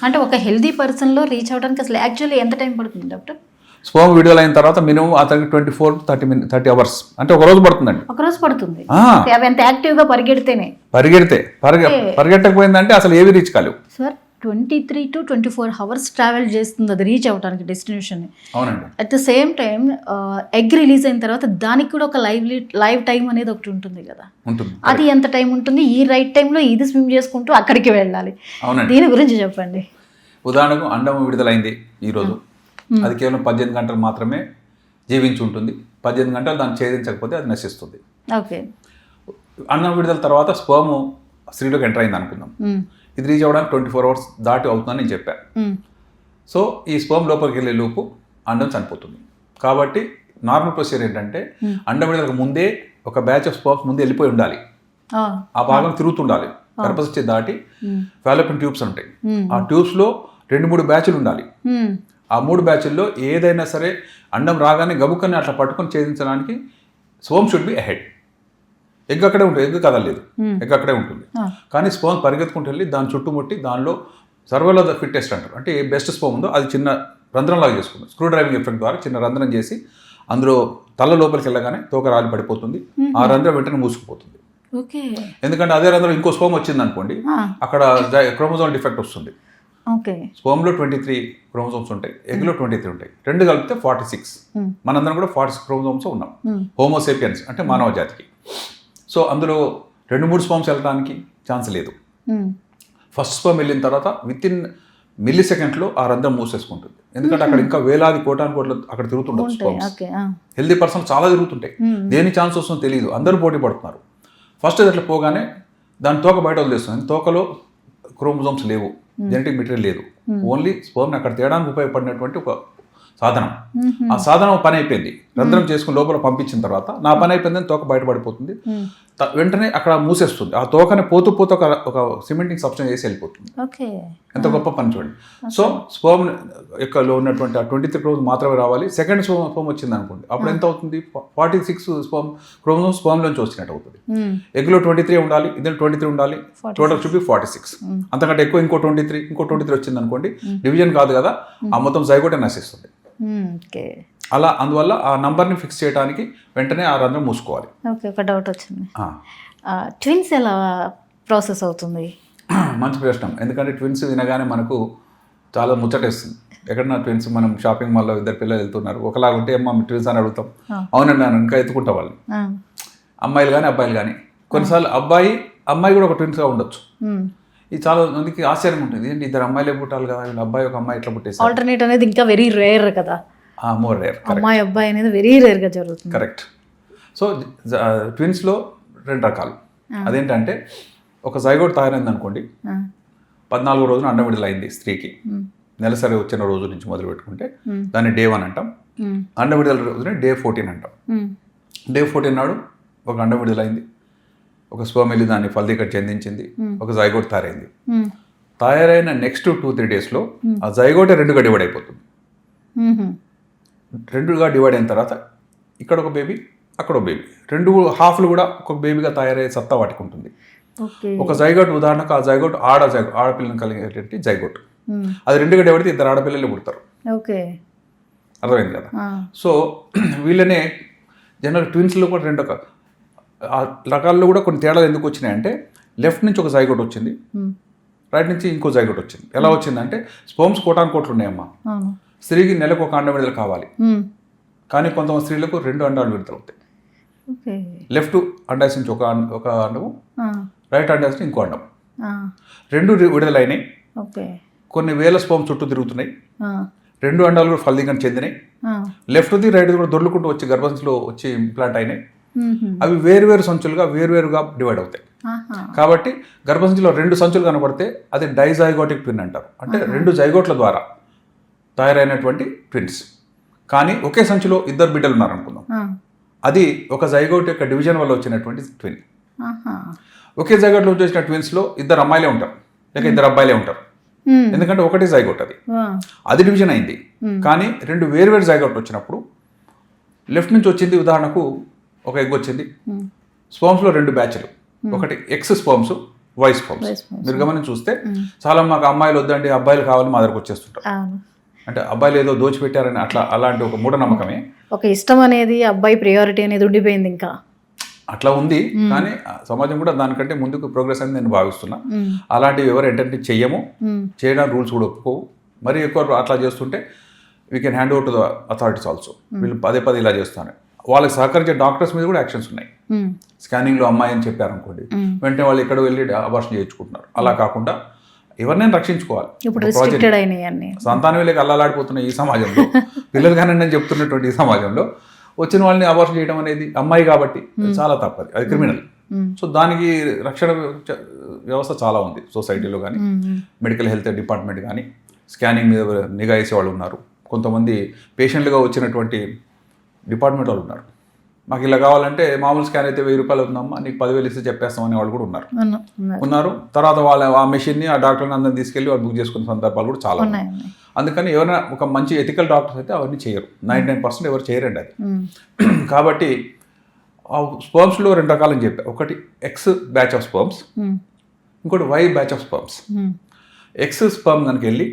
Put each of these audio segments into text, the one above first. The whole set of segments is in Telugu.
అంటే ఒక హెల్దీ పర్సన్లో రీచ్ అవ్వడానికి అసలు యాక్చువల్లీ ఎంత టైం పడుతుంది డాక్టర్? స్పర్మ్ విడుదల అయిన తర్వాత మినిమం అతనికి 24 to 30 అవర్స్ అంటే ఒక రోజు పడుతుందండి. ఒక రోజు పడుతుంది. అవి ఎంత యాక్టివ్గా పరిగెట్టకపోయిందంటే అసలు ఏవి రీచ్ కాలేవు సార్. 23 to 24 అవర్స్ ట్రావెల్ చేస్తుంది అది రీచ్ అవ్వడానికి డెస్టినేషన్. అవునండి. At the same time egg release అయిన తర్వాత దానికి కూడా ఒక లైవ్ టైం అనేది ఒకటి ఉంటుంది కదా, అది ఎంత టైం ఉంటుంది? ఈ రైట్ టైంలో ఇది స్విమ్ చేసుకుంటూ అక్కడికి వెళ్ళాలి. దీని గురించి చెప్పండి. ఉదాహరణకు అండం విడుదలైంది ఈరోజు, అది కేవలం 18 గంటలు మాత్రమే జీవించి ఉంటుంది. 18 గంటలు దాన్ని ఛేదించకపోతే అది నశిస్తుంది. ఓకే. అన్నం విడుదల తర్వాత స్పర్మ్ స్త్రీలోకి ఎంటర్ అయింది అనుకుందాం. ఇది రీచ్ అవ్వడానికి 24 అవర్స్ దాటి అవుతుందని నేను చెప్పాను. సో ఈ స్పర్మ్ లోపలికి వెళ్ళే లోపు అండం చనిపోతుంది. కాబట్టి నార్మల్ ప్రొసీజర్ ఏంటంటే అండం విడుదలకు ముందే ఒక బ్యాచ్ ఆఫ్ స్పర్మ్స్ ముందే వెళ్ళిపోయి ఉండాలి. ఆ భాగం తిరుగుతుండాలి. గర్భసంచి దాటి ఫాలోపియన్ ట్యూబ్స్ ఉంటాయి. ఆ ట్యూబ్స్లో 2-3 బ్యాచ్లు ఉండాలి. ఆ 3 బ్యాచ్ల్లో ఏదైనా సరే అండం రాగానే గబుక్కని అట్లా పట్టుకొని ఛేదించడానికి sperm should be ahead. Egg అక్కడే ఉంటుంది, ఎగ్ కదలేదు, ఎగ్ అక్కడే ఉంటుంది. కానీ స్పర్మ్ పరిగెత్తుకుంటూ వెళ్ళి దాని చుట్టుముట్టి దానిలో సర్వైవల్ ఆఫ్ ద ఫిట్టెస్ట్ అంటారు. అంటే ఏ బెస్ట్ స్పర్మ్ ఉందో అది చిన్న రంధ్రంలాగా చేసుకుంటుంది. స్క్రూ డ్రైవింగ్ ఎఫెక్ట్ ద్వారా చిన్న రంధ్రం చేసి అందులో తల లోపలికి వెళ్ళగానే తోక రాలి పడిపోతుంది. ఆ రంధ్రం వెంటనే మూసుకుపోతుంది. ఎందుకంటే అదే రంధ్రం ఇంకో స్పర్మ్ వచ్చింది అనుకోండి, అక్కడ క్రోమోజోమల్ డిఫెక్ట్ వస్తుంది. స్పర్మ్లో 23 క్రోమోజోమ్స్ ఉంటాయి, ఎగ్లో 23 ఉంటాయి. 2 కలిపితే 46. మనందరం కూడా 46 క్రోమోజోమ్స్ ఉన్నాం, హోమోసేపియన్స్ అంటే మానవ జాతికి. సో అందులో 2-3 స్పర్మ్స్ వెళ్ళడానికి ఛాన్స్ లేదు. ఫస్ట్ స్పర్మ్ వెళ్ళిన తర్వాత వితిన్ మిల్లీ సెకండ్లో ఆ రంధ్రం మూసేసుకుంటుంది. ఎందుకంటే అక్కడ ఇంకా వేలాది కోట్లు అక్కడ తిరుగుతుంటారు స్పర్మ్స్. హెల్దీ పర్సన్ చాలా తిరుగుతుంటాయి. దేని ఛాన్స్ వస్తుందో తెలియదు, అందరూ పోటీ పడుతున్నారు. ఫస్ట్ అది అట్లా పోగానే దాని తోక బయట వదిలేస్తుంది. తోకలో క్రోమోజోమ్స్ లేవు, జెనెటిక్ మెటీరియల్ లేదు. ఓన్లీ స్పర్మ్ని అక్కడ తేడానికి ఉపయోగపడినటువంటి ఒక సాధనం. ఆ సాధనం పని అయిపోయింది, రంధ్రం చేసుకుని లోపల పంపించిన తర్వాత నా పని అయిపోయిందని తోక బయటపడిపోతుంది. వెంటనే అక్కడ మూసేస్తుంది. ఆ తోకని పోతూ ఒక సిమెంటింగ్ సబ్స్టెన్స్ చేసి వెళ్ళిపోతుంది. ఎంత గొప్ప పని చూడండి. సో స్పర్మ్ యొక్కలో ఉన్నటువంటి ఆ 23 క్రోమోజోమ్స్ మాత్రమే రావాలి. సెకండ్ స్పర్మ్ వచ్చింది అనుకోండి, అప్పుడు ఎంత అవుతుంది? 46 క్రోమోజోమ్స్ స్పర్మ్లోంచి వచ్చినట్టు అవుతుంది. ఎగ్లో 23 ఉండాలి, ఇద్దరు 23 ఉండాలి, టోటల్ చూపి 46. అంతకంటే ఎక్కువ ఇంకో 23 వచ్చింది అనుకోండి, డివిజన్ కాదు కదా, ఆ మొత్తం జైగోటే నశిస్తుంది. అలా అందువల్ల ఆ నంబర్ని ఫిక్స్ చేయడానికి వెంటనే ఆ రంధ్రం మూసుకోవాలి. ఓకే, ఒక డౌట్ వచ్చింది. ట్విన్స్ ఎలా ప్రాసెస్ అవుతుంది? మంచి ప్రశ్న. ఎందుకంటే ట్విన్స్ వినగానే మనకు చాలా ముచ్చటేస్తుంది. ఎక్కడన్నా ట్విన్స్, మనం షాపింగ్ మాల్లో 2 పిల్లలు వెళ్తున్నారు, ఒకలాగా ఉంటే అమ్మ ట్విన్స్ అని అడుగుతాం. అవునండి నేను ఇంకా ఎత్తుకుంటా వాళ్ళు, అమ్మాయిలు కానీ అబ్బాయిలు కానీ. కొన్నిసార్లు అమ్మాయి కూడా ఒక ట్విన్స్గా ఉండొచ్చు. ఇది చాలా మందికి ఆశ్చర్యం ఉంటుంది, ఏంటి 2 అమ్మాయిలే పుట్టాలి కదా, వీళ్ళు అబ్బాయి ఒక అమ్మాయి ఎట్లా పుట్టేసి. ఆల్టర్నేట్ అనేది ఇంకా వెరీ రేర్ కదా. More rare. అమ్మాయి అబ్బాయి అనేది వెరీ రేర్గా జరుగుతుంది. కరెక్ట్. సో ట్విన్స్లో 2 రకాలు. అదేంటంటే ఒక జైగోట్ తయారైంది అనుకోండి, 14వ రోజున అండం విడుదలైంది స్త్రీకి, నెలసరి వచ్చిన రోజు నుంచి మొదలు పెట్టుకుంటే దాన్ని Day 1 అంటాం. అండం విడుదల రోజునే Day 14 అంటాం. Day 14 నాడు ఒక అండం విడుదలైంది, ఒక స్పర్మ్ వెళ్ళి దాన్ని ఫలదీకరణ చెందించింది, ఒక జైగోట్ తయారైంది. తయారైన నెక్స్ట్ 2-3 డేస్లో ఆ జైగోటే 2గా డివైడ్ అయిపోతుంది. 2గా డివైడ్ అయిన తర్వాత ఇక్కడ ఒక బేబీ, అక్కడ ఒక బేబీ, 2 హాఫ్లు కూడా ఒక బేబీగా తయారయ్యే సత్తా వాటికి ఉంటుంది. ఒక జైగోట్ ఉదాహరణకు ఆ జైగోట్ ఆడపిల్లని కలిగేటువంటి జైగోట్, అది 2గా డివైడ్ అయితే 2 ఆడపిల్లలే పుడతారు. అర్థమైంది కదా. సో వీళ్ళనే జనరల్ ట్విన్స్లో కూడా 2 రకాల్లో కూడా కొన్ని తేడాలు ఎందుకు వచ్చినాయంటే, లెఫ్ట్ నుంచి ఒక జైగోట్ వచ్చింది, రైట్ నుంచి ఇంకో జైగోట్ వచ్చింది. ఎలా వచ్చిందంటే స్పర్మ్స్ కోటానుకోట్లు ఉన్నాయమ్మా. స్త్రీకి నెలకు ఒక అండం విడుదల కావాలి, కానీ కొంతమంది స్త్రీలకు 2 అండాలు విడుదల అవుతాయి. లెఫ్ట్ అండాస్ నుంచి ఒక అండము, రైట్ అండాస్ నుంచి ఇంకో అండం, 2 విడుదలైనాయి. కొన్ని వేల స్పర్మ్ చుట్టూ తిరుగుతున్నాయి. 2 అండాలు కూడా ఫలదీకరణ చెందినాయి. లెఫ్ట్ది రైట్ది కూడా దొర్లుకుంటూ వచ్చి గర్భసంచిలో వచ్చి ఇంప్లాంట్ అయినాయి. అవి వేరువేరు సంచులుగా వేరువేరుగా డివైడ్ అవుతాయి. కాబట్టి గర్భసంచిలో 2 సంచులు కనబడితే అది డైజైగోటిక్ ట్విన్ అంటారు. అంటే 2 జైగోట్ల ద్వారా తయారైనటువంటి ట్విన్స్. కానీ ఒకే సంచిలో 2 బిడ్డలు ఉన్నారనుకుందాం, అది ఒక జైగోట్ యొక్క డివిజన్ వల్ల వచ్చినటువంటి ట్విన్. ఒకే జైగోట్లో వచ్చిన ట్విన్స్లో 2 అమ్మాయిలే ఉంటారు, లేక 2 అబ్బాయిలే ఉంటారు. ఎందుకంటే ఒకటే జైగోట్, అది డివిజన్ అయింది. కానీ 2 వేరువేరు జైగోట్లు వచ్చినప్పుడు లెఫ్ట్ నుంచి వచ్చింది, ఉదాహరణకు ఒక ఎగ్ వచ్చింది, స్పర్మ్స్లో 2 బ్యాచ్లు, ఒకటి ఎక్స్ స్పర్మ్స్, వైస్ స్పర్మ్స్. మీరు గమనించి చూస్తే చాలా మాకు అమ్మాయిలు వద్దండి, అబ్బాయిలు కావాలి మా దగ్గరకు వచ్చేస్తుంటారు. అంటే అబ్బాయిలు ఏదో దోచిపెట్టారని అలాంటి ఒక మూఢనమ్మకమే. ఒక ఇష్టం అనేది అబ్బాయి ప్రయారిటీ అనేది ఉండిపోయింది ఇంకా. అట్లా ఉంది, కానీ సమాజం కూడా దానికంటే ముందుకు ప్రోగ్రెస్ అని నేను భావిస్తున్నా. అలాంటివి ఎవరు ఎంటర్టైన్ చెయ్యము, చేయడానికి రూల్స్ కూడా ఒప్పుకోవు. మరి ఎక్కువ అట్లా చేస్తుంటే we can hand over to the authorities also. వీళ్ళు పదే ఇలా చేస్తాను. వాళ్ళకి సహకరించే డాక్టర్స్ మీద కూడా యాక్షన్స్ ఉన్నాయి. స్కానింగ్లో అమ్మాయి అని చెప్పారనుకోండి, వెంటనే వాళ్ళు ఇక్కడ వెళ్ళి అబార్షన్ చేయించుకుంటున్నారు. అలా కాకుండా ఎవరినైనా రక్షించుకోవాలి. సంతానమే లేక అల్లాడిపోతున్న ఈ సమాజంలో, పిల్లలు కానీ నేను చెప్తున్నటువంటి ఈ సమాజంలో వచ్చిన వాళ్ళని అబార్షన్ చేయడం అనేది అమ్మాయి కాబట్టి చాలా తప్పది, అది క్రిమినల్. సో దానికి రక్షణ వ్యవస్థ చాలా ఉంది సొసైటీలో, కానీ మెడికల్ హెల్త్ డిపార్ట్మెంట్ కానీ స్కానింగ్ మీద నిఘా వేసే వాళ్ళు ఉన్నారు. కొంతమంది పేషెంట్లుగా వచ్చినటువంటి డిపార్ట్మెంట్ వాళ్ళు ఉన్నారు. మాకు ఇలా కావాలంటే మామూలు స్కాన్ అయితే 1000 రూపాయలు అవుతుందమ్మా, నీకు 10,000 ఇస్తే చెప్పేస్తాం అనే వాళ్ళు కూడా ఉన్నారు. తర్వాత వాళ్ళ ఆ మెషిన్ని ఆ డాక్టర్ని అందరిని తీసుకెళ్ళి వాళ్ళు బుక్ చేసుకునే సందర్భాలు కూడా చాలా ఉన్నాయి. అందుకని ఎవరైనా ఒక మంచి ఎథికల్ డాక్టర్స్ అయితే అవన్నీ చేయరు. 99% ఎవరు చేయరండి అది. కాబట్టి స్పర్మ్స్లో 2 రకాలని చెప్పా. ఒకటి ఎక్స్ బ్యాచ్ ఆఫ్ స్పర్మ్స్, ఇంకోటి Y batch of sperms. X sperm కనుక వెళ్ళి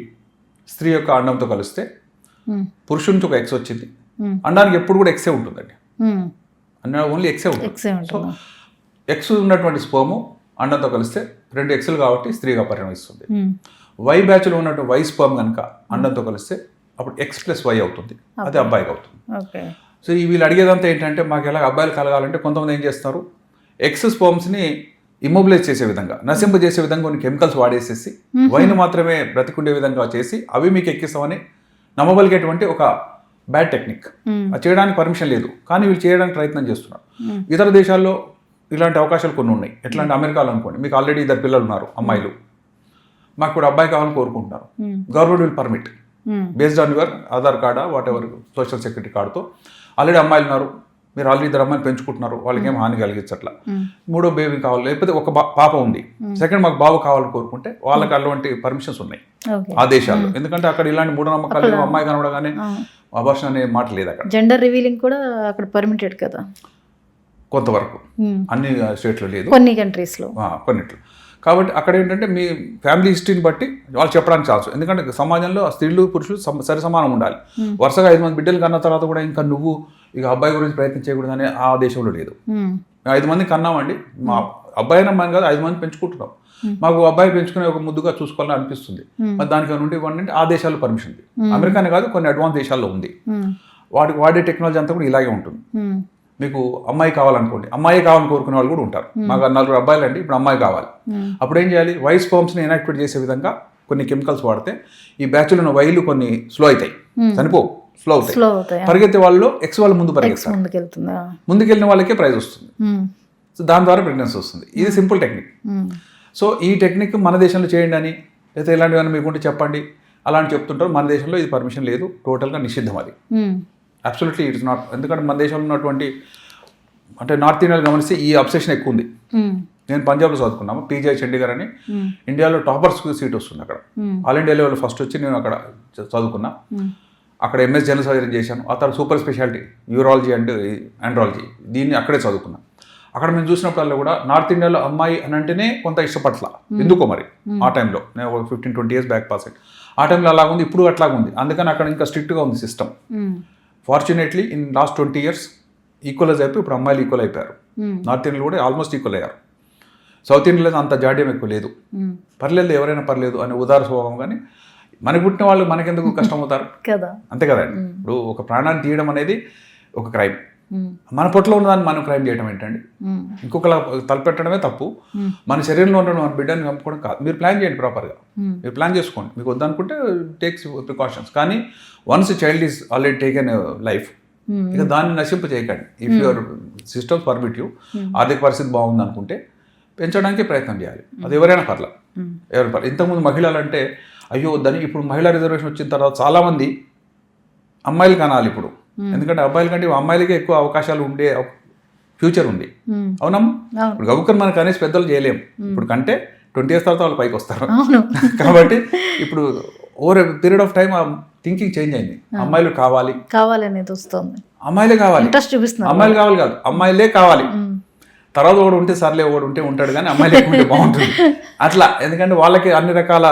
స్త్రీ యొక్క అండంతో కలిస్తే పురుషునికి ఒక ఎక్స్ వచ్చింది. అండానికి ఎప్పుడు కూడా ఎక్సే ఉంటుందండి, ఓన్లీ ఎక్సే ఉంటుంది. సో ఎక్స్ ఉన్నటువంటి స్పర్మ్ అండంతో కలిస్తే 2 ఎక్స్లు కాబట్టి స్త్రీగా పరిణమిస్తుంది. వై బ్యాచ్లో ఉన్నటువంటి వై స్పర్మ్ కనుక అండంతో కలిస్తే అప్పుడు X+Y అవుతుంది, అది అబ్బాయికి అవుతుంది. సో వీళ్ళు అడిగేదంతా ఏంటంటే మాకు ఎలా అబ్బాయిలు కలగాలంటే కొంతమంది ఏం చేస్తారు, ఎక్స్ స్పర్మ్స్ని ఇమ్మొబిలైజ్ చేసే విధంగా, నశింపజేసే విధంగా కొన్ని కెమికల్స్ వాడేసేసి వైన్ మాత్రమే బ్రతికుండే విధంగా చేసి అవి మీకు ఎక్కిస్తామని నమ్మబలిగేటువంటి ఒక బ్యాడ్ టెక్నిక్. అది చేయడానికి పర్మిషన్ లేదు, కానీ వీళ్ళు చేయడానికి ప్రయత్నం చేస్తున్నారు. ఇతర దేశాల్లో ఇలాంటి అవకాశాలు కొన్ని ఉన్నాయి. ఎట్లా అంటే అమెరికాలో అనుకోండి, మీకు ఆల్రెడీ 2 పిల్లలు ఉన్నారు అమ్మాయిలు, మాకు కూడా అబ్బాయి కావాలని కోరుకుంటున్నారు. Government will permit based on your Aadhaar కార్డా వాట్ ఎవర్ సోషల్ సెక్యూరిటీ కార్డుతో. ఆల్రెడీ అమ్మాయిలు ఉన్నారు, మీరు ఆల్రెడీ 2 అమ్మాయిలు పెంచుకుంటున్నారు, వాళ్ళకి ఏం హాని కలిగించట్లా. 3వ బేబీ కావాలి, లేకపోతే ఒక పాప ఉంది, సెకండ్ మాకు బాబు కావాలని కోరుకుంటే వాళ్ళకి అటువంటి పర్మిషన్స్ ఉన్నాయి ఆ దేశాల్లో. ఎందుకంటే అక్కడ ఇలాంటి మూఢనమ్మకాలు, అమ్మాయి కనబడగానే అబార్షన్ అనే మాట లేదు అక్కడ. జెండర్ రివీలింగ్ కూడా అక్కడ పర్మిటెడ్ కదా కొంతవరకు, అన్ని స్టేట్లో లేదు, కొన్ని కంట్రీస్లో కొన్నిట్లో. కాబట్టి అక్కడ ఏంటంటే మీ ఫ్యామిలీ హిస్టరీని బట్టి వాళ్ళు చెప్పడానికి ఛాన్స్. ఎందుకంటే సమాజంలో స్త్రీలు పురుషులు సరి సమానం ఉండాలి. వరుసగా 5 మంది బిడ్డలు కన్న తర్వాత కూడా ఇంకా నువ్వు ఇక అబ్బాయి గురించి ప్రయత్నం చేయకూడదని ఆ దేశంలో లేదు. 5 మంది కన్నామండి, మా అబ్బాయి అమ్మాయిని కాదు 5 మంది పెంచుకుంటున్నాం, మాకు అబ్బాయి పెంచుకునే ఒక ముద్దుగా చూసుకోవాలని అనిపిస్తుంది, మరి దానికి నుండి ఇవ్వండి. ఆ దేశాల్లో పర్మిషన్ ఉంది, అమెరికానే కాదు కొన్ని అడ్వాన్స్ దేశాల్లో ఉంది. వాటికి వాడే టెక్నాలజీ అంతా కూడా ఇలాగే ఉంటుంది. మీకు అమ్మాయి కావాలనుకోండి, అమ్మాయి కావాలని కోరుకునే వాళ్ళు కూడా ఉంటారు. మాకు 4 అబ్బాయిలు అండి, ఇప్పుడు అమ్మాయి కావాలి. అప్పుడు ఏం చేయాలి, వై స్పర్మ్స్ని ఇనాక్టివేట్ చేసే విధంగా కొన్ని కెమికల్స్ వాడితే ఈ బ్యాచ్లో ఉన్న వైలు కొన్ని స్లో అవుతాయి, చనిపోవు, స్లో అవుతాయి. పరిగెత్తే వాళ్ళు ఎక్స్ వాళ్ళు ముందు పరిగెత్తారు, ముందుకెళ్ళిన వాళ్ళకే ప్రైజ్ వస్తుంది. సో దాని ద్వారా ప్రెగ్నెన్సీ వస్తుంది. ఇది సింపుల్ టెక్నిక్. సో ఈ టెక్నిక్ మన దేశంలో చేయండి అని, లేదా ఇలాంటివన్నీ మీకుంటే చెప్పండి అలాంటి చెప్తుంటారు. మన దేశంలో ఇది పర్మిషన్ లేదు, టోటల్గా నిషిద్ధం అది. Absolutely it's not. ఎందుకంటే మన దేశంలో ఉన్నటువంటి అంటే నార్త్ ఇండియాలో గమనిస్తే ఈ అబ్సెషన్ ఎక్కువ ఉంది. నేను పంజాబ్లో చదువుకున్నాము, పీజీఐ చండీగఢ్ అని, ఇండియాలో టాపర్స్కి సీట్ వస్తుంది అక్కడ. ఆల్ ఇండియా లెవెల్ ఫస్ట్ వచ్చి నేను అక్కడ చదువుకున్నా. అక్కడ ఎంఎస్ జనరల్ సర్జరీ చేశాను. ఆ తర్వాత super speciality urology and andrology, దీన్ని అక్కడే చదువుకున్నా. అక్కడ మేము చూసినప్పుడల్లా కూడా నార్త్ ఇండియాలో అమ్మాయి అని అంటేనే కొంత ఇష్టపట్ల, ఎందుకో మరి ఆ టైంలో. నేను ఒక 15-20 years బ్యాక్ పాస్ అయ్యి, ఆ టైంలో అలాగుంది, ఇప్పుడు అట్లాగుంది. అందుకని అక్కడ ఇంకా స్ట్రిక్ట్గా ఉంది system. Fortunately in last 20 years equalise అయిపోయి ఇప్పుడు అమ్మాయిలు ఈక్వల్ అయిపోయారు. నార్త్ ఇండియాలో కూడా ఆల్మోస్ట్ ఈక్వల్ అయ్యారు. సౌత్ ఇండియాలో అంత జాడ్యం ఎక్కువ లేదు, పర్లేదు ఎవరైనా పర్లేదు అనే ఉదార స్వభావం. కానీ మనకు పుట్టిన వాళ్ళు మనకెందుకు కష్టం అవుతారు కదా, అంతే కదండి. ఇప్పుడు ఒక ప్రాణాన్ని తీయడం అనేది ఒక క్రైమ్. మన పొట్టలో ఉన్నదాన్ని మనం క్రైమ్ చేయడం ఏంటండి, ఇంకొకలా తలపెట్టడమే తప్పు. మన శరీరంలో ఉన్న మన బిడ్డని చంపుకోవడం కాదు. మీరు ప్లాన్ చేయండి ప్రాపర్గా, మీరు ప్లాన్ చేసుకోండి. మీకు వద్దనుకుంటే టేక్స్ ప్రికాషన్స్. కానీ once child is already taken life, ఇక దాన్ని నశింప చేయకండి. If your systems permit you, ఆర్థిక పరిస్థితి బాగుంది అనుకుంటే పెంచడానికి ప్రయత్నం చేయాలి. అది ఎవరైనా పర్లేదు, ఎవరైనా పర్లేదు. ఇంతకుముందు మహిళలు అంటే అయ్యో వద్దని, ఇప్పుడు మహిళా రిజర్వేషన్ వచ్చిన తర్వాత చాలామంది అమ్మాయిలు కనాలి ఇప్పుడు. ఎందుకంటే అబ్బాయిల కంటే అమ్మాయిలకే ఎక్కువ అవకాశాలు ఉండే ఫ్యూచర్ ఉంది. అవునమ్మా, ఇప్పుడు గబుక్కని మనకు అనేసి పెద్దలు చేయలేము. ఇప్పుడు కంటే 20 years తర్వాత వాళ్ళు పైకి వస్తారు. కాబట్టి ఇప్పుడు over period of time thinking change అయింది. అమ్మాయిలు కావాలి అనేది వస్తుంది, అమ్మాయిలే కావాలి, ఇంట్రెస్ట్ చూపిస్తున్నారు. అమ్మాయిలు కావాలి కాదు, అమ్మాయిలే కావాలి. తర్వాత ఒకడు ఉంటే సర్లే ఒకడు ఉంటే ఉంటాడు కానీ అమ్మాయిలు ఎక్కువ ఉంటే బాగుంటుంది అట్లా. ఎందుకంటే వాళ్ళకి అన్ని రకాల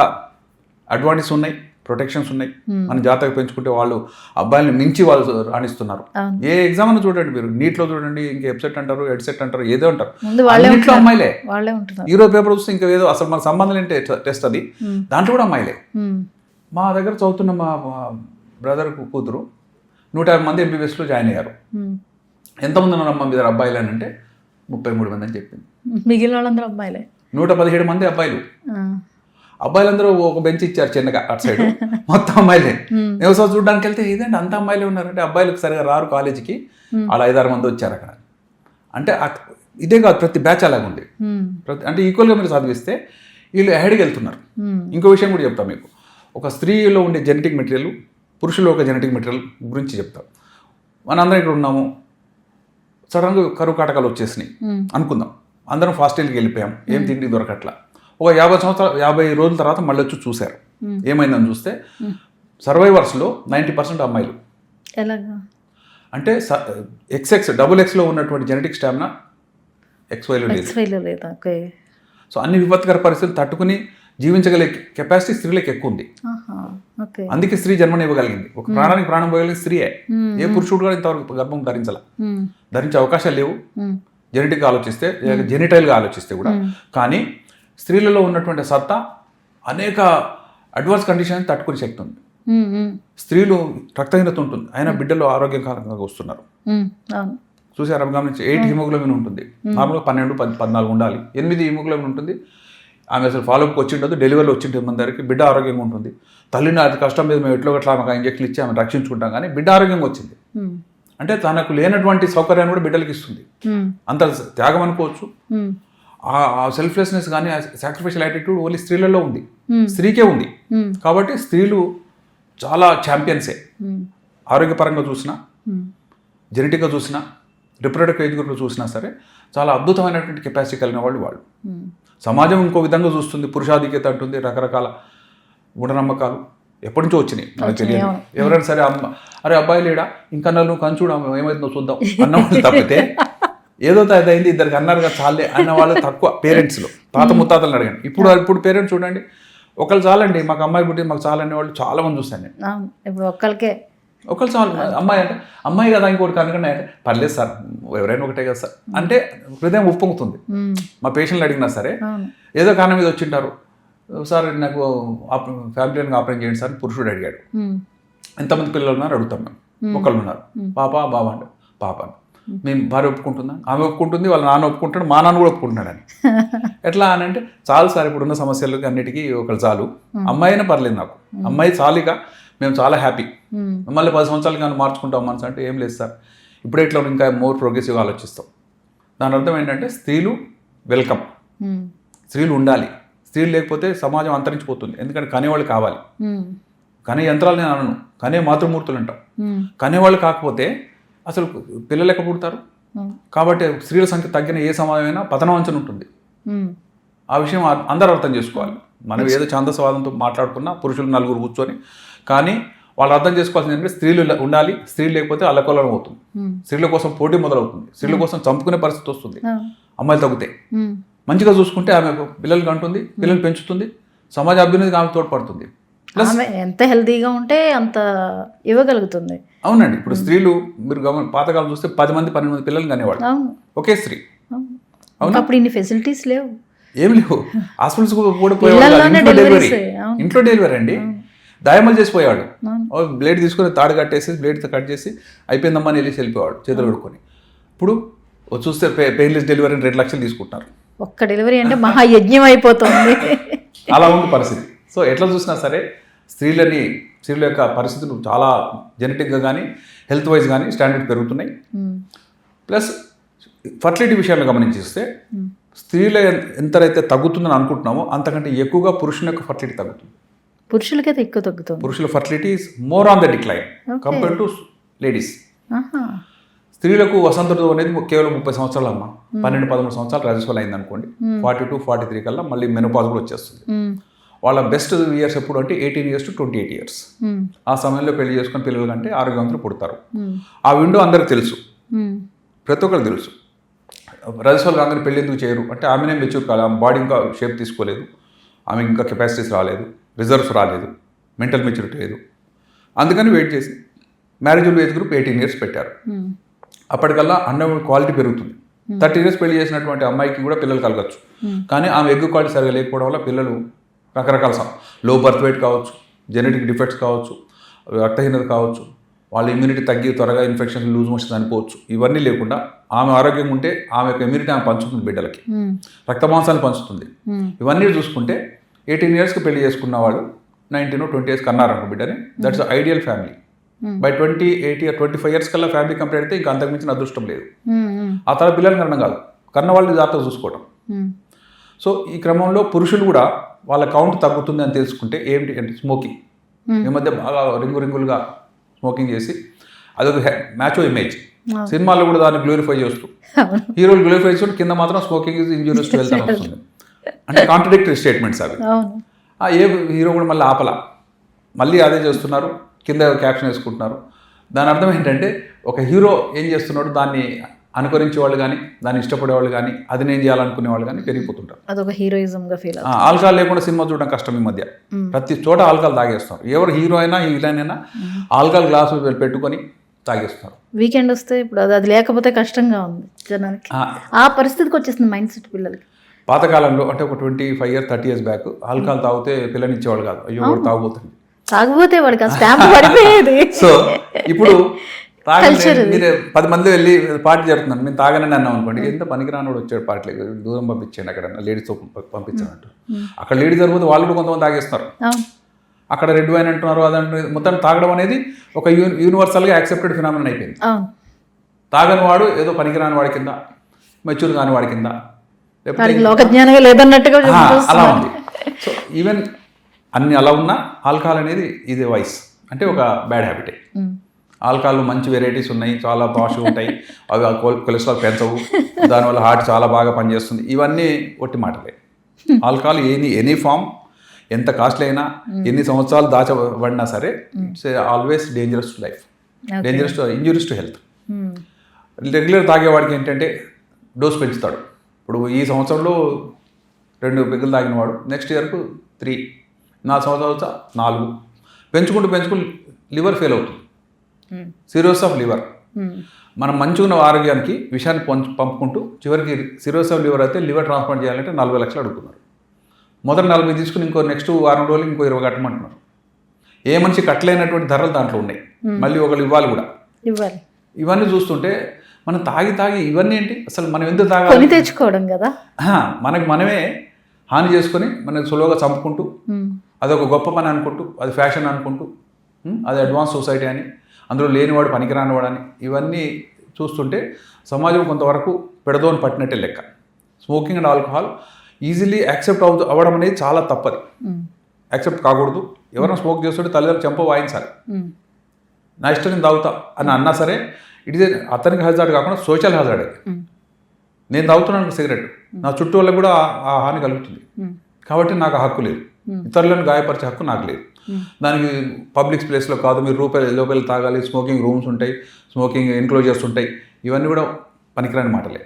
అడ్వాంటేజెస్ ఉన్నాయి, ప్రొటెక్షన్స్ ఉన్నాయి. మన జాతక పెంచుకుంటే వాళ్ళు అబ్బాయిని మించి వాళ్ళు రాణిస్తున్నారు. ఏ ఎగ్జామ్ అని చూడండి, మీరు నీట్లో చూడండి, ఇంకా వెబ్సెట్ అంటారు, హెడ్సెట్ అంటారు, ఏదో అంటారు, అన్నింటిలో అమ్మాయిలే. ఈరోజు పేపర్ చూస్తే ఇంకా ఏదో అసలు మన సంబంధం ఏంటి టెస్ట్ అది, దాంట్లో కూడా అమ్మాయిలే. మా దగ్గర చదువుతున్న మా బ్రదర్ కూతురు 150 మంది ఎంబీబీఎస్లో జాయిన్ అయ్యారు. ఎంతమంది ఉన్నారమ్మా మీ దగ్గర అబ్బాయిలు అని అంటే 33 మంది అని చెప్పింది. మిగిలిన వాళ్ళందరూ అబ్బాయిలే. 117 మంది అబ్బాయిలు. అబ్బాయిలందరూ ఒక బెంచ్ ఇచ్చారు చిన్నగా అటు సైడ్, మొత్తం అమ్మాయిలే. వ్యవసాయం చూడడానికి వెళ్తే ఇదేంటి అంత అమ్మాయిలే ఉన్నారంటే అబ్బాయిలకు సరిగా రారు కాలేజీకి, అలా 5-6 మంది వచ్చారు అక్కడ. అంటే ఇదే కాదు, ప్రతి బ్యాచ్ అలాగ ఉంది. అంటే ఈక్వల్గా మీరు చదివిస్తే వీళ్ళు హెడ్కి వెళ్తున్నారు. ఇంకో విషయం కూడా చెప్తాను మీకు. ఒక స్త్రీలో ఉండే జెనెటిక్ మెటీరియల్, పురుషులో ఒక జెనెటిక్ మెటీరియల్ గురించి చెప్తాం. మనందరం ఇక్కడ ఉన్నాము, సడన్గా కరువు కాటకాలు వచ్చేసినాయి అనుకుందాం, అందరం ఫాస్టేజ్కి వెళ్ళిపోయాం, ఏం తిండి దొరకట్లా. ఒక 50 రోజుల తర్వాత మళ్ళీ వచ్చి చూశారు, ఏమైందని చూస్తే సర్వైవర్స్లో 90% అమ్మాయిలు. ఎలాగా అంటే XX XX ఉన్నటువంటి జెనెటిక్ స్టామినా XYలో లేదు. సో అన్ని విపత్కర పరిస్థితులు తట్టుకుని జీవించగల కెపాసిటీ స్త్రీలకు ఎక్కువ ఉంది. అందుకే స్త్రీ జన్మనివ్వగలిగింది. ఒక ప్రాణానికి ప్రాణం పోయగలిగిన స్త్రీయే. ఏ పురుషుడు కూడా ఇంతవరకు గర్భం ధరించే అవకాశాలు లేవు జెనెటిక్గా ఆలోచిస్తే, జెనిటైల్గా ఆలోచిస్తే కూడా. కానీ స్త్రీలలో ఉన్నటువంటి సత్తా అనేక అడ్వాన్స్ కండిషన్ తట్టుకునే శక్తి ఉంది. స్త్రీలు రక్తహీనత ఉంటుంది, అయినా బిడ్డలు ఆరోగ్యకరంగా వస్తున్నారు. చూసారు గమనించి 8 హిమోగ్లోబిన్ ఉంటుంది, నార్మల్గా 12-14 ఉండాలి. 8 హిమోగ్లోబిన్ ఉంటుంది. ఆమె అసలు ఫాలోఅప్కి వచ్చి ఉండదు, డెలివరీలో వచ్చి ఉంటుంది, మన దగ్గరికి బిడ్డ ఆరోగ్యంగా ఉంటుంది. తల్లిని అది కష్టం మీద మేము ఎట్లో గట్లా ఆమెకు ఇంజక్షన్ ఇచ్చి ఆమె రక్షించుకుంటాం, కానీ బిడ్డ ఆరోగ్యంగా వచ్చింది. అంటే తనకు లేనటువంటి సౌకర్యాన్ని కూడా బిడ్డలకి ఇస్తుంది. అంత త్యాగం అనుకోవచ్చు. ఆ సెల్ఫ్లెస్నెస్ కానీ ఆ సాక్రిఫైషియల్ యాటిట్యూడ్ ఓన్లీ స్త్రీలలో ఉంది, స్త్రీకే ఉంది. కాబట్టి స్త్రీలు చాలా ఛాంపియన్సే. ఆరోగ్యపరంగా చూసినా, జెనెటిక్గా చూసినా, రిప్రొడక్టివ్ ఏజ్ గ్రూప్లో చూసినా సరే చాలా అద్భుతమైనటువంటి కెపాసిటీ కలిగిన వాళ్ళు. సమాజం ఇంకో విధంగా చూస్తుంది, పురుషాధిక్యత అంటుంది, రకరకాల మూఢనమ్మకాలు ఎప్పటి నుంచో వచ్చినాయి, మనకు తెలియదు. ఎవరైనా సరే అరే అబ్బాయి లేడా, ఇంకా నువ్వు కంచుడా ఏమైతుందో చూద్దాం అన్న వాళ్ళు తప్పితే, ఏదో అదైంది ఇద్దరికి అన్నారుగా చాలే అన్న వాళ్ళు తక్కువ. పేరెంట్స్లో పాత ముత్తాతలను అడగండి. ఇప్పుడు పేరెంట్స్ చూడండి, ఒకళ్ళు చాలండి మాకు అమ్మాయి పుట్టి మాకు చాలనే వాళ్ళు చాలా మంది చూస్తాను నేను. ఇప్పుడు ఒకళ్ళు చాలు, అమ్మాయి అంటే అమ్మాయి కదా ఇంకోటి కనుకనే అంటే పర్లేదు సార్ ఎవరైనా ఒకటే కదా సార్ అంటే హృదయం ఉప్పొంగుతుంది. మా పేషెంట్లు అడిగినా సరే ఏదో కారణం మీద వచ్చింటారు, సార్ నాకు ఫ్యామిలీని ఆపరేట్ చేయండి సార్ పురుషుడు అడిగాడు. ఎంతమంది పిల్లలు ఉన్నారు అడుగుతాం మేము. ఒకళ్ళు ఉన్నారు, పాప బాబా అంటే పాప మేము భార్య ఒప్పుకుంటుందా, ఆమె ఒప్పుకుంటుంది, వాళ్ళ నాన్న ఒప్పుకుంటాడు, మా నాన్న కూడా ఒప్పుకుంటున్నాడని. ఎట్లా అని అంటే చాలు సార్ ఇప్పుడున్న సమస్యలకి అన్నిటికీ ఒకళ్ళు చాలు, అమ్మాయి అయినా పర్లేదు నాకు, అమ్మాయి చాలిక మేము చాలా హ్యాపీ, మళ్ళీ 10 సంవత్సరాలు కానీ మార్చుకుంటాం మనసు అంటే ఏం లేదు సార్ ఇప్పుడే ఇట్లా ఇంకా మోర్ ప్రోగ్రెసివ్గా ఆలోచిస్తాం. దాని అర్థం ఏంటంటే స్త్రీలు వెల్కమ్, స్త్రీలు ఉండాలి. స్త్రీలు లేకపోతే సమాజం అంతరించిపోతుంది. ఎందుకంటే కనేవాళ్ళు కావాలి. కనే యంత్రాలు నేను అనను, కనే మాతృమూర్తులు అంటాం. కనేవాళ్ళు కాకపోతే అసలు పిల్లలు ఎక్కడ పుడతారు. కాబట్టి స్త్రీల సంఖ్య తగ్గిన ఏ సమాజమైనా పతనవంచన ఉంటుంది. ఆ విషయం అందరూ అర్థం చేసుకోవాలి. మనం ఏదో ఛాందసవాదంతో మాట్లాడుకున్నా పురుషులు 4 కూర్చొని, కానీ వాళ్ళు అర్థం చేసుకోవాల్సింది ఏంటంటే స్త్రీలు ఉండాలి. స్త్రీలు లేకపోతే అల్లకొల్లం అవుతుంది, స్త్రీల కోసం పోటీ మొదలవుతుంది, స్త్రీల కోసం చంపుకునే పరిస్థితి వస్తుంది. అమ్మాయిలు తగ్గితే మంచిగా చూసుకుంటే ఆమె పిల్లలు కంటుంది, పిల్లలు పెంచుతుంది, సమాజ అభ్యున్నతికి ఆమె తోడ్పడుతుంది. ఎంత హెల్తీగా ఉంటే అంత ఇవ్వగలుగుతుంది. అవునండి. ఇప్పుడు స్త్రీలు మీరు పాతకాలం చూస్తే 10 మంది 12 మంది పిల్లలు కనేవాళ్ళు ఒకే స్త్రీ. అప్పుడు ఇన్ని ఫెసిలిటీస్ లేవు, ఏం లేవు. హాస్పిటల్స్ కూడా పోయేవాళ్ళు, ఇంట్లో డెలివరీ అండి, దాయమలు చేసిపోయేవాడు. బ్లేడ్ తీసుకొని తాడు కట్టేసి బ్లేడ్ కట్ చేసి అయిపోయిందమ్మా అని వెళ్ళిపోయేవాడు చేతులు కడుక్కొని. ఇప్పుడు చూస్తే పెయిన్లెస్ డెలివరీ 2 లక్షలు తీసుకుంటున్నారు. ఒక్క డెలివరీ అంటే మహాయజ్ఞం అయిపోతుంది. అలా ఉంది పరిస్థితి. సో ఎట్లా చూసినా సరే స్త్రీల యొక్క పరిస్థితులు చాలా జెనెటిక్గా కానీ హెల్త్ వైజ్ కానీ స్టాండర్డ్ పెరుగుతున్నాయి. ప్లస్ ఫర్టిలిటీ విషయాన్ని గమనించిస్తే స్త్రీలు ఎంతైతే తగ్గుతుందని అనుకుంటున్నామో అంతకంటే ఎక్కువగా పురుషుని యొక్క ఫర్టిలిటీ తగ్గుతుంది. పురుషులకైతే ఎక్కువ తగ్గుతుంది. పురుషుల fertility is more on the decline compare to ladies. స్త్రీలకు వసంత ఋతువు అనేది కేవలం 30 సంవత్సరాలు అమ్మ, 12-13 సంవత్సరాలు రాజస్వల్ అయింది అనుకోండి, 42-43 కల్లా మళ్ళీ మెనోపాజ్ కూడా వచ్చేస్తుంది. వాళ్ళ బెస్ట్ ఇయర్స్ ఎప్పుడు అంటే 18 years to 28 years. ఆ సమయంలో పెళ్లి చేసుకుని పిల్లలు కంటే ఆరోగ్యవంతులు పుడతారు. ఆ విండో అందరికి తెలుసు, ప్రతి ఒక్కరికి తెలుసు. రజస్వాల్ కాగానే పెళ్ళి ఎందుకు చేయరు అంటే ఆమెనే మెచ్యూర్ కాదు, ఆమె బాడీ ఇంకా షేప్ తీసుకోలేదు, ఆమె ఇంకా కెపాసిటీస్ రాలేదు, రిజర్వ్స్ రాలేదు, మెంటల్ మెచ్యూరిటీ లేదు. అందుకని వెయిట్ చేసి మ్యారేజ్ ఏజ్ గ్రూప్ 18 years పెట్టారు. అప్పటికల్లా అండం క్వాలిటీ పెరుగుతుంది. 30 years పెళ్లి చేసినటువంటి అమ్మాయికి కూడా పిల్లలు కలగచ్చు. కానీ ఆమె ఎగ్ క్వాలిటీ సరిగా లేకపోవడం వల్ల పిల్లలు రకరకాల లో బర్త్ వెయిట్ కావచ్చు, జెనెటిక్ డిఫెక్ట్స్ కావచ్చు, రక్తహీనత కావచ్చు, వాళ్ళ ఇమ్యూనిటీ తగ్గి త్వరగా ఇన్ఫెక్షన్ లూజ్ మోషన్ చనిపోవచ్చు. ఇవన్నీ లేకుండా ఆమె ఆరోగ్యంగా ఉంటే ఆమె యొక్క ఇమ్యూనిటీ ఆమె పంచుతుంది, బిడ్డలకి రక్త మాంసాన్ని పంచుతుంది. ఇవన్నీ చూసుకుంటే 18 yearsకి పెళ్లి చేసుకున్న వాళ్ళు 19 or 20 years కన్నారు అనుకో బిడ్డని, that's ideal family. By 28 or 25 years కల్లా ఫ్యామిలీ కంప్లీట్ అయితే ఇంకా అంతకుమించిన అదృష్టం లేదు. ఆ తర్వాత పిల్లలు కనడం కాదు, కన్న వాళ్ళని జాగ్రత్తగా చూసుకోవడం. సో ఈ క్రమంలో పురుషులు కూడా వాళ్ళ కౌంట్ తగ్గుతుంది అని తెలుసుకుంటే ఏమిటి అంటే స్మోకింగ్. ఈ మధ్య బాగా రింగులుగా స్మోకింగ్ చేసి అదొక మ్యాచో ఇమేజ్. సినిమాల్లో కూడా దాన్ని గ్లోరిఫై చేస్తూ హీరోలు గ్లోరిఫై చేస్తూ కింద మాత్రం smoking is injurious to health అని వస్తుంది. అంటే కాంట్రడిక్టరీ స్టేట్మెంట్స్ అవి. ఏ హీరో కూడా మళ్ళీ ఆపల, మళ్ళీ అదే చేస్తున్నారు, కింద క్యాప్షన్ వేసుకుంటున్నారు. దాని అర్థం ఏంటంటే ఒక హీరో ఏం చేస్తున్నాడు దాన్ని అనుకరించే వాళ్ళు కానీ, దాన్ని ఇష్టపడే వాళ్ళు కానీ, అది నేను చేయాలనుకునే వాళ్ళు కానీ పెరిగిపోతుంటారు. అదొక హీరోయిజంగా ఫీల్. ఆల్కహాల్ లేకుండా సినిమా చూడడం కష్టం ఈ మధ్య. ప్రతి చోట ఆల్కహాల్ తాగేస్తారు. ఎవరు హీరో అయినా విలన్ అయినా ఆల్కహాల్ గ్లాసు పెట్టుకొని తాగేస్తున్నారు. వీకెండ్ వస్తే ఇప్పుడు అది లేకపోతే కష్టంగా ఉంది జనానికి. ఆ పరిస్థితికి వచ్చేసింది మైండ్ సెట్ పిల్లలకి. పాతకాలంలో అంటే ఒక 25 years 30 years బ్యాక్ ఆల్కహాల్ తాగితే పిల్లని ఇచ్చేవాళ్ళు కాదు, అయ్యో వాడు తాగుపోతుంది, తాగిపోతే వాడికి ఆ స్టాంప్ పడిపోయేది. సో ఇప్పుడు మీరు 10 మంది వెళ్ళి పార్టీ జరుగుతున్నాను, మేము తాగనని అన్నాం అనుకోండి, ఎంత పనికిరాని వచ్చాడు పార్టీలకు, దూరం పంపించండి, అక్కడ లేడీస్ పంపించానంటూ. అక్కడ లేడీస్ జరిగిపోతే వాళ్ళు కూడా కొంతమంది తాగేస్తున్నారు. అక్కడ రెడ్ వైన్ అంటున్నారు, అదంటే మొత్తం తాగడం అనేది ఒక యూనివర్సల్గా యాక్సెప్టెడ్ ఫినామినన్ అయిపోయింది. తాగని వాడు ఏదో పనికిరాని వాడి కింద, మెచ్యూర్ కాని వాడి కింద, అలా ఉంది. సో ఈవెన్ అన్ని అలా ఉన్నా ఆల్కహాల్ అనేది ఇది వైస్, అంటే ఒక బ్యాడ్ హ్యాబిటే. ఆల్కహాల్ మంచి వెరైటీస్ ఉన్నాయి, చాలా పాష్ ఉంటాయి, అవి కొలెస్ట్రాల్ పెంచవు, దానివల్ల హార్ట్ చాలా బాగా పనిచేస్తుంది, ఇవన్నీ ఒట్టి మాటలే. ఆల్కహాల్ ఎనీ ఫామ్, ఎంత కాస్ట్లీ అయినా, ఎన్ని సంవత్సరాలు దాచబడినా సరే, it's always dangerous to life, dangerous to injuries to health. Regular తాగేవాడికి ఏంటంటే డోస్ పెంచుతాడు. ఇప్పుడు ఈ సంవత్సరంలో 2 పెగ్గులు తాగినవాడు నెక్స్ట్ ఇయర్కు 3, 4 సంవత్సరాలు 4 పెంచుకుంటూ లివర్ ఫెయిల్ అవుతుంది, సిరోసిస్ ఆఫ్ లివర్. మనం మంచిగా ఉన్న ఆరోగ్యానికి విషయాన్ని పంపుకుంటూ చివరికి సిరోసిస్ ఆఫ్ లివర్ అయితే లివర్ ట్రాన్స్ప్లాంట్ చేయాలంటే 40 లక్షలు అడుగుతున్నారు. మొదటి 40 తీసుకుని ఇంకో నెక్స్ట్ 6 రోజులు ఇంకో 20 కట్టమంటున్నారు. ఏ మనిషి కట్టలేనటువంటి ధరలు దాంట్లో ఉన్నాయి, మళ్ళీ ఒకళ్ళు ఇవ్వాలి కూడా. ఇవన్నీ చూస్తుంటే మనం తాగి ఇవన్నీ ఏంటి అసలు, మనం ఎందుకు తాగాలి, తెచ్చుకోవడం కదా, మనకు మనమే హాని చేసుకొని మనకు సులువుగా చంపుకుంటూ, అదొక గొప్ప పని అనుకుంటూ, అది ఫ్యాషన్ అనుకుంటూ, అది అడ్వాన్స్ సొసైటీ అని, అందులో లేనివాడు పనికిరానివాడు అని, ఇవన్నీ చూస్తుంటే సమాజం కొంతవరకు పెడదోని పట్టినట్టే లెక్క. Smoking and alcohol easily accept అవ్వడం అనేది చాలా తప్పది, యాక్సెప్ట్ కాకూడదు. ఎవరైనా స్మోక్ చేస్తుంటే తల్లిదండ్రులు చెంప వాయించాలి. నా ఇష్టం నేను తాగుతా అని అన్నా సరే, ఇట్ ఈస్ అతనికి హజార్డ్ కాకుండా సోషల్ హజార్డ్. నేను తాగుతున్నాను సిగరెట్, నా చుట్టూ వాళ్ళకి కూడా ఆ హాని కలుగుతుంది, కాబట్టి నాకు హక్కు లేదు, ఇతరులను గాయపరిచే హక్కు నాకు లేదు. దానికి పబ్లిక్ ప్లేస్లో కాదు, మీరు లోపల తాగాలి, స్మోకింగ్ రూమ్స్ ఉంటాయి, స్మోకింగ్ ఎన్క్లోజర్స్ ఉంటాయి, ఇవన్నీ కూడా పనికిరాని మాటలే.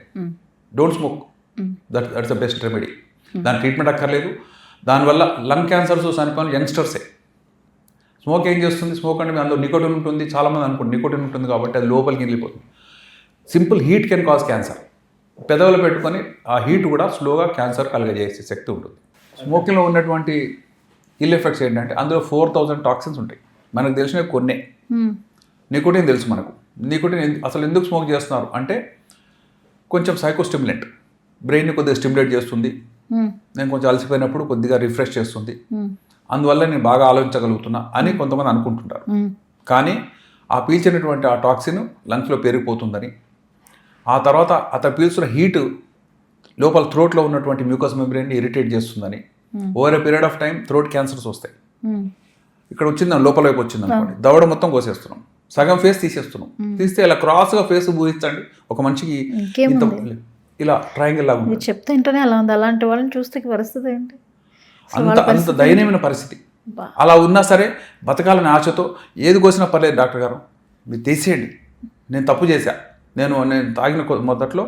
Don't smoke, that's the best remedy. దాని ట్రీట్మెంట్ అక్కర్లేదు. దానివల్ల లంగ్ క్యాన్సర్స్ చనిపోయిన యంగ్స్టర్సే. స్మోక్ ఏం చేస్తుంది, స్మోక్ అంటే అందులో నికోటిన్ ఉంటుంది, చాలామంది అనుకుంటుంది నికోటిన్ ఉంటుంది కాబట్టి అది లోపలికి వెళ్ళిపోతుంది. Simple heat can cause cancer. పెదవులు పెట్టుకొని ఆ హీట్ కూడా స్లోగా క్యాన్సర్ కలుగజేసే శక్తి ఉంటుంది. స్మోకింగ్లో ఉన్నటువంటి ఇల్ ఎఫెక్ట్స్ ఏంటంటే అందులో 4000 టాక్సిన్స్ ఉంటాయి. మనకు తెలిసినవి కొన్నే. నికోటిన్ తెలుసు మనకు. నికోటిన్ అసలు ఎందుకు స్మోక్ చేస్తున్నారు అంటే కొంచెం సైకోస్టిమ్యులెంట్, బ్రెయిన్ని కొద్దిగా స్టిమ్యులేట్ చేస్తుంది, నేను కొంచెం అలసిపోయినప్పుడు కొద్దిగా రిఫ్రెష్ చేస్తుంది, అందువల్ల నేను బాగా ఆలోచించగలుగుతున్నా అని కొంతమంది అనుకుంటుంటారు. కానీ ఆ పీల్చినటువంటి ఆ టాక్సిన్ లంగ్స్లో పెరిగిపోతుందని, ఆ తర్వాత అతను పీల్చున్న హీట్ లోపల థ్రోట్లో ఉన్నటువంటి మ్యూకస్ మెంబ్రెయిన్ని ఇరిటేట్ చేస్తుందని, over a period of time throat cancers వస్తాయి. ఇక్కడ వచ్చిందని లోపల వైపు వచ్చింది అనుకోండి, దవడ మొత్తం కోసేస్తున్నాం, సగం ఫేస్ తీసేస్తున్నాం. తీస్తే ఇలా క్రాస్గా ఫేస్ ఊహించండి, ఒక మనిషికి ఇలా ట్రయాంగిల్ లాగా ఉంటుంది. చెప్తే అలా ఉంది. అలాంటి వాళ్ళని చూస్తే పరిస్థితి ఏంటి, అంత దయనీయమైన పరిస్థితి. అలా ఉన్నా సరే బతకాలని ఆశతో ఏది కోసినా పర్లేదు డాక్టర్ గారు మీరు తీసేయండి, నేను తప్పు చేశా, నేను తాగిన మొదట్లో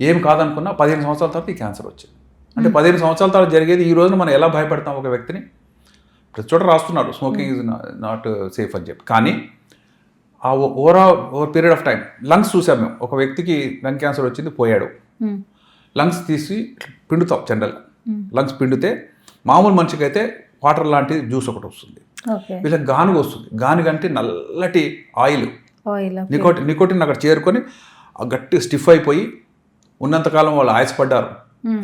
ఏం కాదనుకున్నా 15 సంవత్సరాల తర్వాత ఈ క్యాన్సర్ వచ్చింది. అంటే 15 సంవత్సరాల తర్వాత జరిగేది ఈ రోజున మనం ఎలా భయపడతాం ఒక వ్యక్తిని. ప్రతి చోట రాస్తున్నారు స్మోకింగ్ ఈజ్ నాట్ సేఫ్ అని చెప్పి. కానీ ఆ over period of time lungs చూసాం మేము. ఒక వ్యక్తికి లంగ్ క్యాన్సర్ వచ్చింది, పోయాడు. లంగ్స్ తీసి పిండుతాం జనరల్గా. లంగ్స్ పిండితే మామూలు మనిషికి అయితే వాటర్ లాంటి జ్యూస్ ఒకటి వస్తుంది, వీళ్ళకి గానుగ వస్తుంది. గానుగ అంటే నల్లటి ఆయిల్, నికోటిన్ అక్కడ చేరుకొని గట్టి స్టిఫ్ అయిపోయి ఉన్నంతకాలం వాళ్ళు ఆయాసపడ్డారు.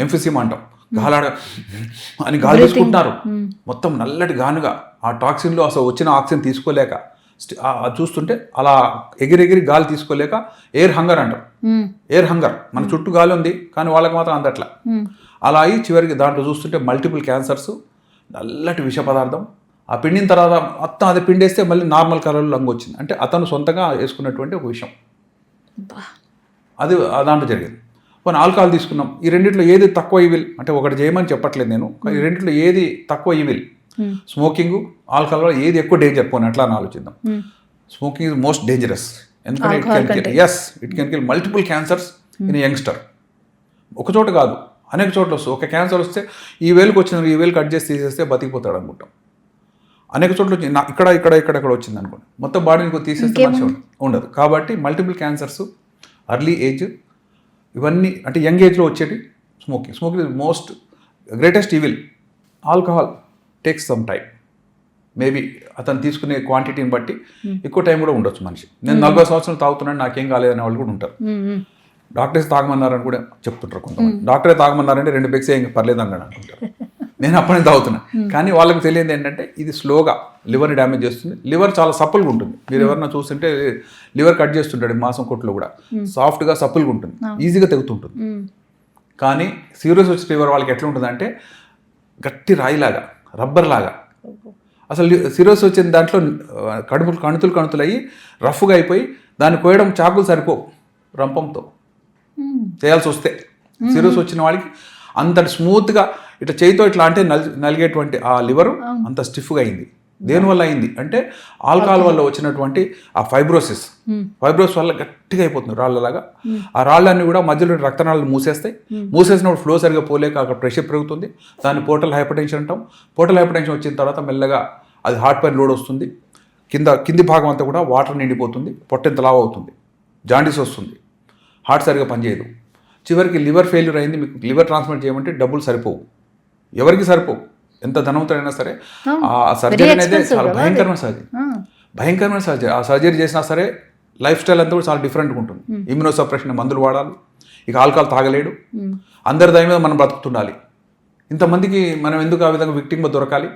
ఎంఫిసిమా అంటాం, గాలాడ అని గాలి తీసుకుంటున్నారు. మొత్తం నల్లటి గానుగా ఆ టాక్సిన్లో అసలు వచ్చిన ఆక్సిజన్ తీసుకోలేక చూస్తుంటే అలా ఎగిరెగిరి గాలి తీసుకోలేక ఎయిర్ హంగర్ అంటాం. ఎయిర్ హంగర్, మన చుట్టూ గాలి ఉంది కానీ వాళ్ళకి మాత్రం అందట్లా. అలా అయ్యి చివరికి దాంట్లో చూస్తుంటే మల్టిపుల్ క్యాన్సర్స్, నల్లటి విష పదార్థం. ఆ పిండిన తర్వాత మొత్తం అది పిండేస్తే మళ్ళీ నార్మల్ కలర్లో లంగ్ వచ్చింది. అంటే అతను సొంతంగా వేసుకున్నటువంటి ఒక విషయం అది దాంట్లో జరిగింది. కొన్ని ఆల్కహాల్ తీసుకున్నాం. ఈ రెండిట్లో ఏది తక్కువ ఈవిల్ అంటే ఒకటి చేయమని చెప్పట్లేదు నేను, ఈ రెండిట్లో ఏది తక్కువ ఈవిల్? స్మోకింగ్, ఆల్కహాల్ ఏది ఎక్కువ డేంజర్? పోనీ అట్లా అని ఆలోచిద్దాం. Smoking is most dangerous. ఎందుకంటే it can kill multiple cancers in youngster. ఒక చోట కాదు, అనేక చోట్ల వస్తుంది. ఒక క్యాన్సర్ వస్తే ఈ వేలుకి వచ్చింది, ఈ వేలు కట్ చేసి తీసేస్తే బతికిపోతాడు అనుకుంటాం. అనేక చోట్ల వచ్చింది, ఇక్కడ వచ్చింది అనుకోండి, మొత్తం బాడీని తీసేస్తే మనిషి ఉండదు. కాబట్టి మల్టిపుల్ క్యాన్సర్స్, అర్లీ ఏజ్, ఇవన్నీ అంటే యంగ్ ఏజ్లో వచ్చేటి smoking. Smoking is most greatest evil. Alcohol takes some time, maybe అతను తీసుకునే క్వాంటిటీని బట్టి ఎక్కువ టైం కూడా ఉండొచ్చు మనిషి. నేను 40 సంవత్సరాలు తాగుతున్నాను నాకేం కాలేదనే వాళ్ళు కూడా ఉంటారు. డాక్టర్స్ తాగమన్నారని కూడా చెప్తుంటారు కొంతమంది. డాక్టరే తాగమన్నారంటే 2 పెగ్స్ ఏం పర్లేదు అన్నాడు అనుకుంటారు. నేను అప్పుడే తాగుతున్నా. కానీ వాళ్ళకి తెలియదు ఏంటంటే ఇది స్లోగా లివర్ని డ్యామేజ్ చేస్తుంది. లివర్ చాలా సప్పుల్గా ఉంటుంది. మీరు ఎవరన్నా చూస్తుంటే లివర్ కట్ చేస్తుంటాడు మాంసం కొట్లో కూడా, సాఫ్ట్గా సప్పుల్గా ఉంటుంది, ఈజీగా తెగుతుంటుంది. కానీ సీరియస్ వచ్చే లివర్ వాళ్ళకి ఎట్లా ఉంటుంది అంటే గట్టి రాయిలాగా, రబ్బర్ లాగా. అసలు సిరోస్ వచ్చిన దాంట్లో కణుతులు అయ్యి రఫ్గా అయిపోయి దాన్ని కోయడం చాకులు సరిపోవు, రంపంతో చేయాల్సి వస్తే. సిరోస్ వచ్చిన వాడికి అంత స్మూత్గా ఇట్లా చేయితో ఇట్లా అంటే నలిగేటువంటి ఆ లివరు అంత స్టిఫ్గా అయింది. దేనివల్ల అయింది అంటే ఆల్కహాల్ వల్ల వచ్చినటువంటి ఆ ఫైబ్రోసిస్ వల్ల గట్టిగా అయిపోతుంది రాళ్ళలాగా. ఆ రాళ్ళన్నీ కూడా మధ్యలో రక్తనాళాలు మూసేసినప్పుడు ఫ్లో సరిగా పోలేక అక్కడ ప్రెషర్ పెరుగుతుంది. దాన్ని పోర్టల్ హైపర్టెన్షన్ అంటాం. పోర్టల్ హైపర్టెన్షన్ వచ్చిన తర్వాత మెల్లగా అది హార్ట్ పైన లోడ్ వస్తుంది, కింది భాగం అంతా కూడా వాటర్ నిండిపోతుంది, పొట్టెంత లావు అవుతుంది, జాండీస్ వస్తుంది, హార్ట్ సరిగా పనిచేయదు. చివరికి లివర్ ఫెయిల్యూర్ అయింది. మీకు లివర్ ట్రాన్స్ప్లాంట్ చేయమంటే డబ్బులు సరిపోవు, ఎవరికి సరిపోవు, ఎంత ధనవంతుడైనా సరే. ఆ సర్జరీ అనేది చాలా భయంకరమైన సర్జరీ. ఆ సర్జరీ చేసినా సరే లైఫ్ స్టైల్ అంతా కూడా చాలా డిఫరెంట్గా ఉంటుంది. ఇమ్యూనో సప్రెషన్ మందులు వాడాలి, ఇక ఆల్కహాల్ తాగలేడు, అందరి దాని మీద మనం బ్రతుకుతుండాలి. ఇంతమందికి మనం ఎందుకు ఆ విధంగా విక్టిమ్గా దొరకాలి?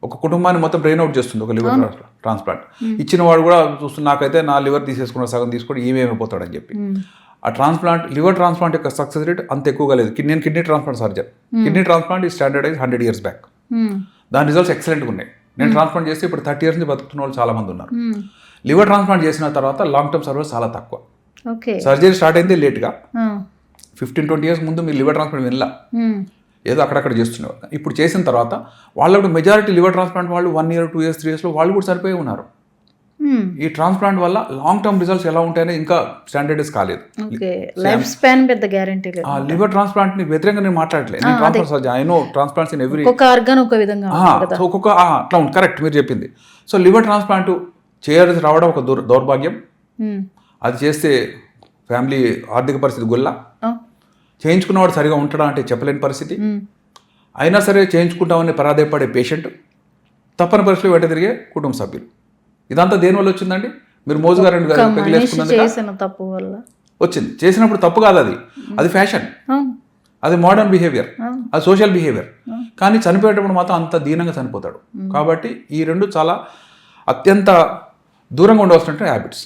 ఒక కుటుంబాన్ని మొత్తం బ్రెయిన్ అవుట్ చేస్తుంది ఒక లివర్ ట్రాన్స్ప్లాంట్. ఇచ్చిన వాడు కూడా చూస్తున్నా, నాకైతే నా లివర్ తీసేసుకున్న సగం తీసుకొని ఏమేమైపోతాడని చెప్పి. ఆ లివర్ ట్రాన్స్ప్లాంట్ యొక్క సక్సెస్ రేట్ అంత ఎక్కువగా లేదు. నేను kidney transplant surgeon. Kidney transplant ఈ స్టాండర్డైజ్ 100 years బ్యాక్. దాని రిజల్ట్స్ ఎక్సలెంట్గా ఉన్నాయి. నేను ట్రాన్స్ప్లాంట్ చేస్తే ఇప్పుడు 30 years నుంచి బతుకుతున్న వాళ్ళు చాలా మంది ఉన్నారు. లివర్ ట్రాన్స్ప్లాంట్ చేసిన తర్వాత లాంగ్ టర్మ్ సర్వైవల్ చాలా తక్కువ. సర్జరీ స్టార్ట్ అయింది లేట్గా, 15-20 years ముందు మీరు లివర్ ట్రాన్స్ప్లాంట్ వినలా, ఏదో అక్కడక్కడ చేస్తున్నారు. ఇప్పుడు చేసిన తర్వాత వాళ్ళకు మెజారిటీ లివర్ ట్రాన్స్ప్లాంట్ వాళ్ళు 1 year, 2 years, 3 yearsలో వాళ్ళు కూడా సరిపోయి ఉన్నారు. ఈ ట్రాన్స్ప్లాంట్ వల్ల లాంగ్ టర్మ్ రిజల్ట్స్ ఎలా ఉంటాయని ఇంకా స్టాండర్డైజ్ కాలేదు. లైఫ్ స్పాన్ పెద్ద గ్యారెంటీ లేదు. ఆ లివర్ ట్రాన్స్ప్లాంట్ ని వ్యతిరేకంగా నేను మాట్లాడలేదు. నేను transplant surgeon, I know transplants in every ఒక్కొక్క ఆర్గాన్ ఒక విధంగా ఒక్కొక్క అట్లా ఉంది. కరెక్ట్ మీరు చెప్పింది. సో లివర్ ట్రాన్స్ప్లాంట్ చేయాల్సి రావడం ఒక దౌర్భాగ్యం. అది చేస్తే ఫ్యామిలీ ఆర్థిక పరిస్థితి గుల్ల, చేయించుకున్నవాడు సరిగా ఉంటాడా అంటే చెప్పలేని పరిస్థితి. అయినా సరే చేయించుకుంటామని పరాధేయపడే పేషెంట్, తప్పని పరిస్థితులు వెంట తిరిగే కుటుంబ సభ్యులు. ఇదంతా దేనివల్ల వచ్చిందండి? మీరు మోజుగా 2 తప్పు వల్ల వచ్చింది. చేసినప్పుడు తప్పు కాదు, అది ఫ్యాషన్, అది మోడర్న్ బిహేవియర్, అది సోషల్ బిహేవియర్. కానీ చనిపోయేటప్పుడు మాత్రం అంత దీనంగా చనిపోతాడు. కాబట్టి ఈ రెండు చాలా అత్యంత దూరంగా ఉండవలసినటువంటి హ్యాబిట్స్.